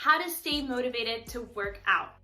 how to stay motivated to work out.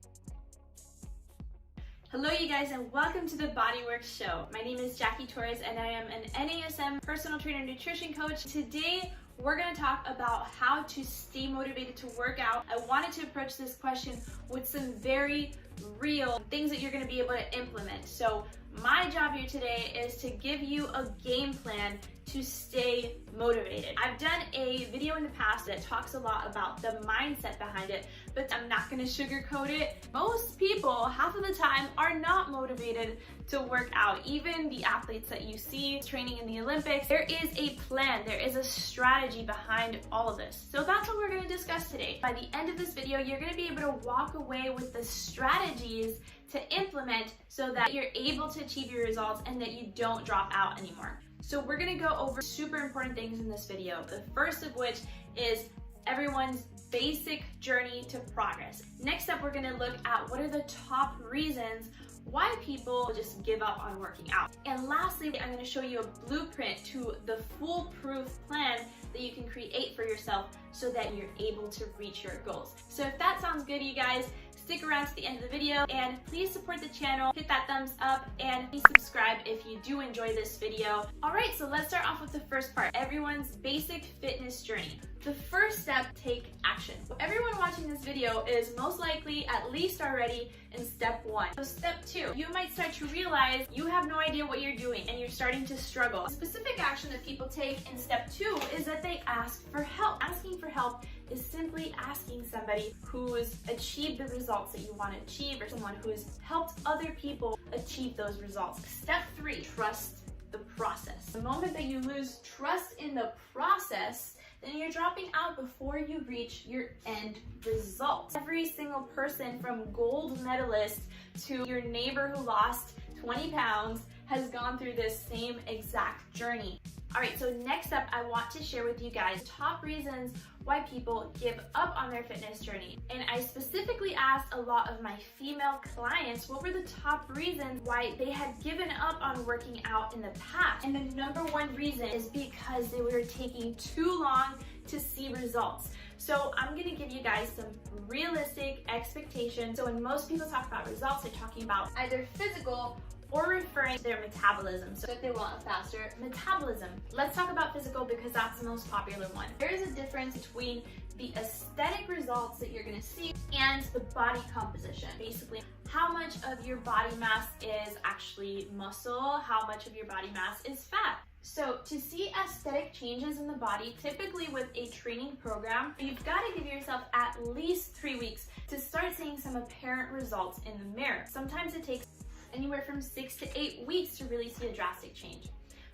Hello you guys, and welcome to the Bodyworks Show. My name is Jackie Torres and I am an NASM personal trainer nutrition coach. Today we're going to talk about how to stay motivated to work out. I wanted to approach this question with some very real things that you're going to be able to implement. So my job here today is to give you a game plan to stay motivated. I've done a video in the past that talks a lot about the mindset behind it, but I'm not gonna sugarcoat it. Most people, half of the time, are not motivated to work out. Even the athletes that you see training in the Olympics, there is a plan, there is a strategy behind all of this. So that's what we're gonna discuss today. By the end of this video, you're gonna be able to walk away with the strategies to implement so that you're able to achieve your results and that you don't drop out anymore. So we're gonna go over super important things in this video. The first of which is everyone's basic journey to progress. Next up, we're gonna look at what are the top reasons why people just give up on working out. And lastly, I'm gonna show you a blueprint to the foolproof plan that you can create for yourself so that you're able to reach your goals. So if that sounds good, you guys, stick around to the end of the video and please support the channel, hit that thumbs up, and please subscribe if you do enjoy this video. All right, so let's start off with the first part, everyone's basic fitness journey. The first step, take action. Everyone watching this video is most likely at least already in step one. So step two, you might start to realize you have no idea what you're doing and you're starting to struggle. The specific action that people take in step two is that they ask for help. Asking for help is simply asking somebody who's achieved the results that you want to achieve or someone who's helped other people achieve those results. Step three, trust the process. The moment that you lose trust in the process, then you're dropping out before you reach your end result. Every single person from gold medalist to your neighbor who lost 20 pounds has gone through this same exact journey. All right, so next up, I want to share with you guys top reasons why people give up on their fitness journey. And I specifically asked a lot of my female clients what were the top reasons why they had given up on working out in the past. And the number one reason is because they were taking too long to see results. So I'm gonna give you guys some realistic expectations. So when most people talk about results, they're talking about either physical or referring to their metabolism, so if they want a faster metabolism. Let's talk about physical because that's the most popular one. There is a difference between the aesthetic results that you're gonna see and the body composition. Basically, how much of your body mass is actually muscle, how much of your body mass is fat. So to see aesthetic changes in the body, typically with a training program, you've got to give yourself at least 3 weeks to start seeing some apparent results in the mirror. Sometimes it takes anywhere from 6 to 8 weeks to really see a drastic change.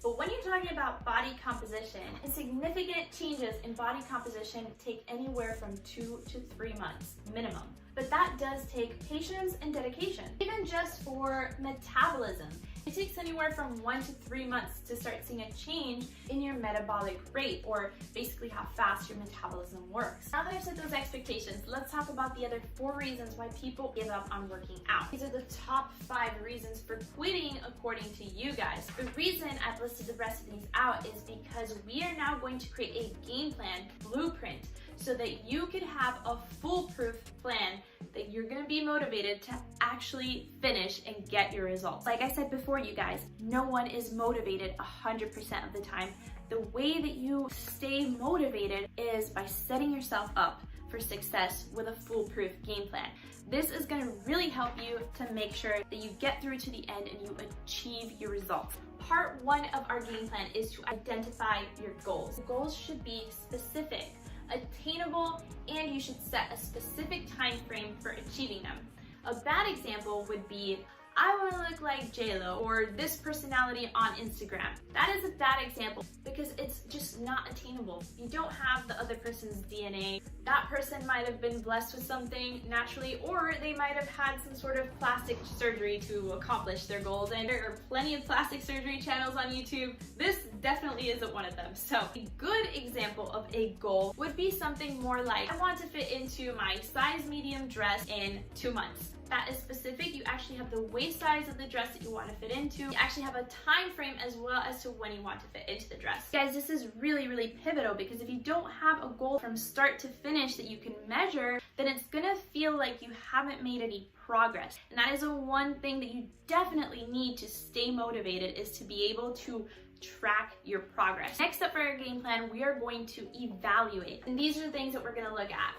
But when you're talking about body composition, significant changes in body composition take anywhere from 2 to 3 months minimum. But that does take patience and dedication. Even just for metabolism, it takes anywhere from 1 to 3 months to start seeing a change in your metabolic rate, or basically how fast your metabolism works. Now that I've set those expectations, let's talk about the other 4 reasons why people give up on working out. These are the top 5 reasons for quitting according to you guys. The reason I've listed the rest of these out is because we are now going to create a game plan blueprint so that you could have a foolproof plan that you're gonna be motivated to actually finish and get your results. Like I said before, you guys, no one is motivated 100% of the time. The way that you stay motivated is by setting yourself up for success with a foolproof game plan. This is gonna really help you to make sure that you get through to the end and you achieve your results. Part 1 of our game plan is to identify your goals. Goals should be specific, attainable, and you should set a specific time frame for achieving them. A bad example would be, I want to look like JLo or this personality on Instagram. That is a bad example because it's just not attainable. You don't have the other person's DNA. That person might have been blessed with something naturally, or they might have had some sort of plastic surgery to accomplish their goals. And there are plenty of plastic surgery channels on YouTube. This definitely isn't one of them. So a good example of a goal would be something more like, I want to fit into my size medium dress in 2 months. That is specific. You actually have the weight waist size of the dress that you want to fit into. You actually have a time frame as well as to when you want to fit into the dress. Guys, this is really, really pivotal, because if you don't have a goal from start to finish that you can measure, then it's gonna feel like you haven't made any progress. And that is the one thing that you definitely need to stay motivated, is to be able to track your progress. Next up for our game plan, we are going to evaluate. And these are the things that we're gonna look at.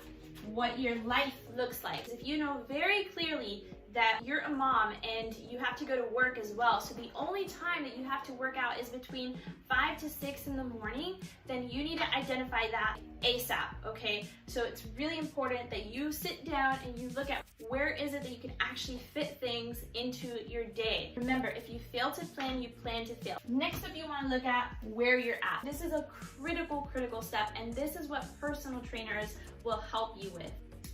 What your life looks like. If you know very clearly that you're a mom and you have to go to work as well, so the only time that you have to work out is between 5 to 6 in the morning, then you need to identify that ASAP, okay? So it's really important that you sit down and you look at where is it that you can actually fit things into your day. Remember, if you fail to plan, you plan to fail. Next up, you want to look at where you're at. This is a critical step, and this is what personal trainers will help you with.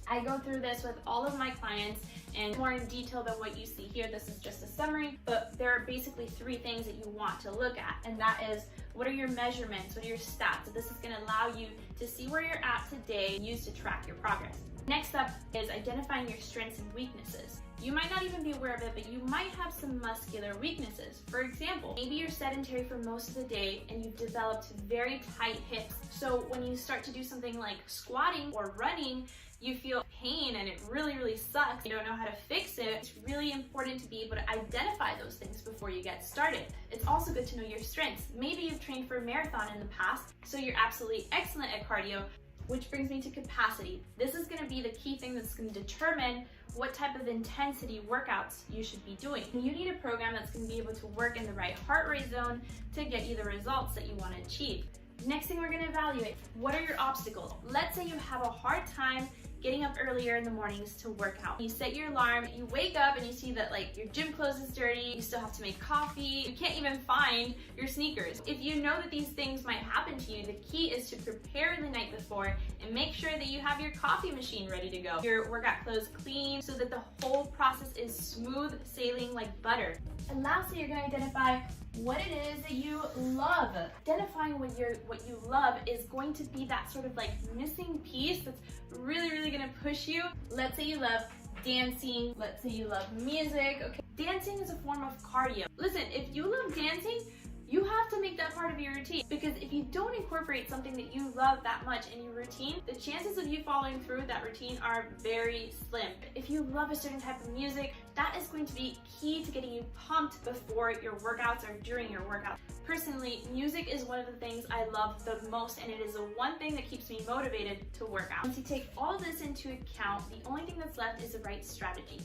I go through this with all of my clients and more in detail than what you see here. This is just a summary, but there are basically 3 things that you want to look at, and that is, what are your measurements? What are your stats? So this is going to allow you to see where you're at today and use to track your progress. Next up is identifying your strengths and weaknesses. You might not even be aware of it, but you might have some muscular weaknesses. For example, maybe you're sedentary for most of the day and you've developed very tight hips. So when you start to do something like squatting or running, you feel pain and it really sucks. You don't know how to fix it. It's really important to be able to identify those things before you get started. It's also good to know your strengths. Maybe you've trained for a marathon in the past, so you're absolutely excellent at cardio, which brings me to capacity. This is gonna be the key thing that's gonna determine what type of intensity workouts you should be doing. You need a program that's gonna be able to work in the right heart rate zone to get you the results that you wanna achieve. Next thing we're gonna evaluate, what are your obstacles? Let's say you have a hard time getting up earlier in the mornings to work out. You set your alarm, you wake up and you see that like your gym clothes is dirty, you still have to make coffee, you can't even find your sneakers. If you know that these things might happen to you, the key is to prepare the night before and make sure that you have your coffee machine ready to go, your workout clothes clean, so that the whole process is smooth sailing like butter. And lastly, you're gonna identify what it is that you love. Identifying what you love is going to be that sort of like missing piece that's really gonna push you. Let's say you love dancing, let's say you love music, okay? Dancing is a form of cardio. Listen, if you love dancing, you have to make that part of your routine, because if you don't incorporate something that you love that much in your routine, the chances of you following through that routine are very slim. If you love a certain type of music, that is going to be key to getting you pumped before your workouts or during your workouts. Personally, music is one of the things I love the most, and it is the one thing that keeps me motivated to work out. Once you take all this into account, the only thing that's left is the right strategy.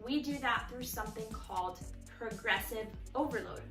We do that through something called progressive overload.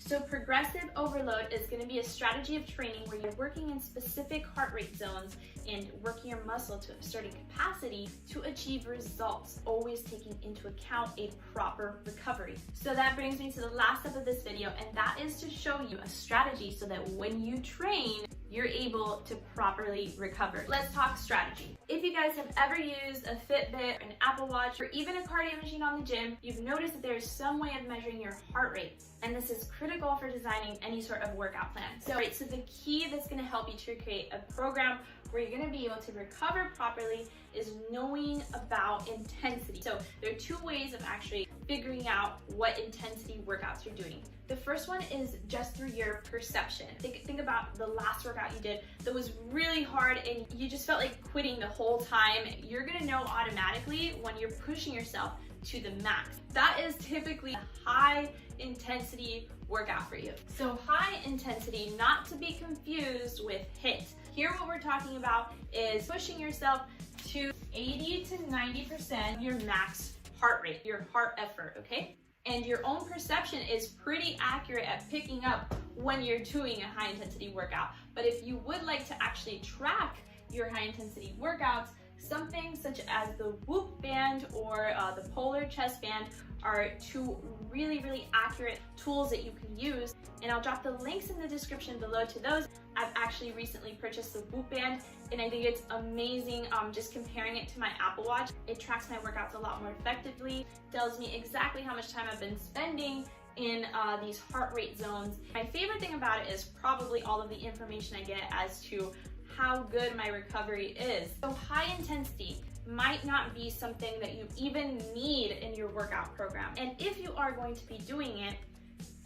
So progressive overload is going to be a strategy of training where you're working in specific heart rate zones and working your muscle to a certain capacity to achieve results, always taking into account a proper recovery. So that brings me to the last step of this video, and that is to show you a strategy so that when you train, you're able to properly recover. Let's talk strategy. If you guys have ever used a Fitbit, an Apple Watch, or even a cardio machine on the gym, you've noticed that there's some way of measuring your heart rate. And this is critical for designing any sort of workout plan. So the key that's gonna help you to create a program where you're gonna be able to recover properly is knowing about intensity. So there are 2 ways of actually figuring out what intensity workouts you're doing. The first one is just through your perception. Think about the last workout you did that was really hard and you just felt like quitting the whole time. You're gonna know automatically when you're pushing yourself to the max. That is typically a high intensity workout for you. So high intensity, not to be confused with HIIT. Here what we're talking about is pushing yourself to 80 to 90% your max heart rate, your heart effort, okay? And your own perception is pretty accurate at picking up when you're doing a high intensity workout. But if you would like to actually track your high intensity workouts, something such as the Whoop band or the Polar chest band are 2 really accurate tools that you can use, and I'll drop the links in the description below to those. I've actually recently purchased the Whoop band and I think it's amazing. Just comparing it to my Apple Watch, it tracks my workouts a lot more effectively, tells me exactly how much time I've been spending in these heart rate zones. My favorite thing about it is probably all of the information I get as to how good my recovery is. So high intensity, might not be something that you even need in your workout program. And if you are going to be doing it,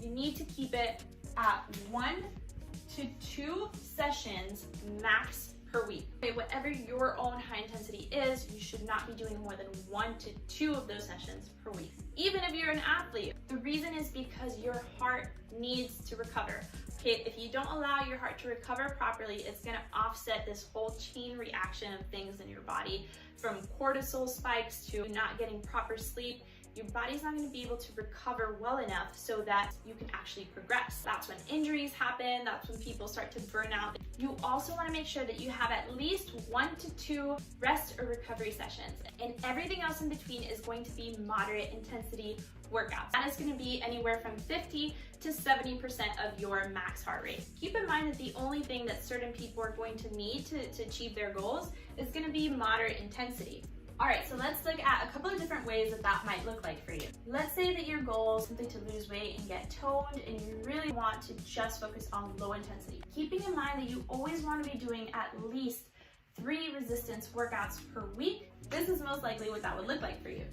you need to keep it at 1 to 2 sessions max per week. Okay, whatever your own high intensity is, you should not be doing more than 1 to 2 of those sessions per week. Even if you're an athlete, the reason is because your heart needs to recover. Okay, if you don't allow your heart to recover properly, it's gonna offset this whole chain reaction of things in your body, from cortisol spikes to not getting proper sleep. Your body's not going to be able to recover well enough so that you can actually progress. That's when injuries happen. That's when people start to burn out. You also want to make sure that you have at least 1 to 2 rest or recovery sessions, and everything else in between is going to be moderate intensity workouts. That is going to be anywhere from 50 to 70% of your max heart rate. Keep in mind that the only thing that certain people are going to need to achieve their goals is going to be moderate intensity. All right, so let's look at a couple of different ways that might look like for you. Let's say that your goal is simply to lose weight and get toned, and you really want to just focus on low intensity. Keeping in mind that you always want to be doing at least 3 resistance workouts per week, this is most likely what that would look like for you.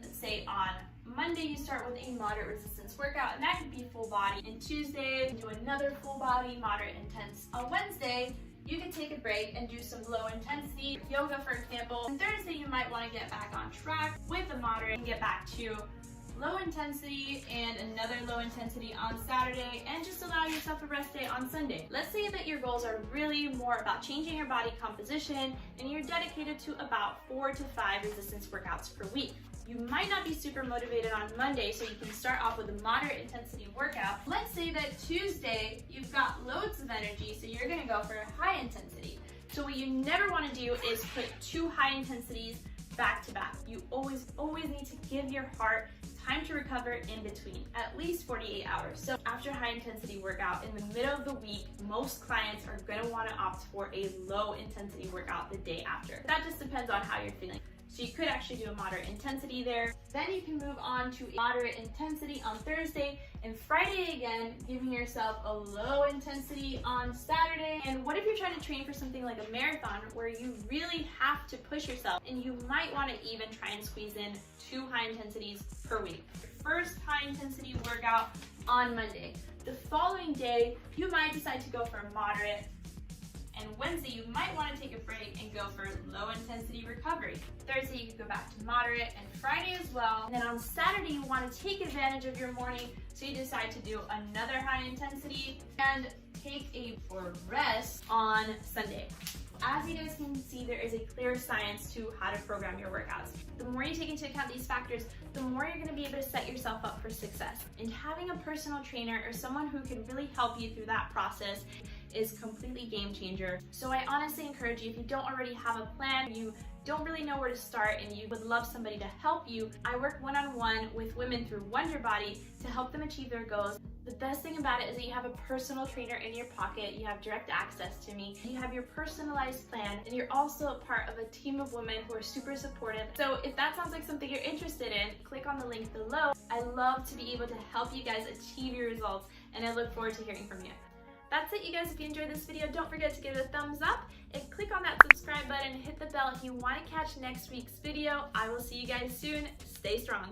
Let's say on Monday you start with a moderate resistance workout, and that could be full body. And Tuesday, do another full body, moderate intense. On Wednesday, you can take a break and do some low intensity yoga, for example. And Thursday, you might want to get back on track with a moderate and get back to low intensity and another low intensity on Saturday, and just allow yourself a rest day on Sunday. Let's say that your goals are really more about changing your body composition and you're dedicated to about 4 to 5 resistance workouts per week. You might not be super motivated on Monday, so you can start off with a moderate intensity workout. Let's say that Tuesday, you've got loads of energy, so you're gonna go for a high intensity. So what you never wanna do is put 2 high intensities back to back. You always need to give your heart time to recover in between, at least 48 hours. So after a high intensity workout in the middle of the week, most clients are gonna wanna opt for a low intensity workout the day after. That just depends on how you're feeling. So you could actually do a moderate intensity there. Then you can move on to a moderate intensity on Thursday, and Friday again, giving yourself a low intensity on Saturday. And what if you're trying to train for something like a marathon where you really have to push yourself, and you might want to even try and squeeze in 2 high intensities per week. First high intensity workout on Monday. The following day, you might decide to go for a moderate, and Wednesday you might want to take a break and go for low intensity recovery. Thursday you could go back to moderate, and Friday as well. And then on Saturday you want to take advantage of your morning, so you decide to do another high intensity and take a rest on Sunday. As you guys can see, there is a clear science to how to program your workouts. The more you take into account these factors, the more you're going to be able to set yourself up for success. And having a personal trainer or someone who can really help you through that process is completely game changer. So I honestly encourage you, if you don't already have a plan, you don't really know where to start, and you would love somebody to help you, I work one-on-one with women through WONDERBODY to help them achieve their goals. The best thing about it is that you have a personal trainer in your pocket, you have direct access to me, you have your personalized plan, and you're also a part of a team of women who are super supportive. So if that sounds like something you're interested in, click on the link below. I love to be able to help you guys achieve your results, and I look forward to hearing from you. That's it, you guys. If you enjoyed this video, don't forget to give it a thumbs up and click on that subscribe button and hit the bell if you want to catch next week's video. I will see you guys soon. Stay strong.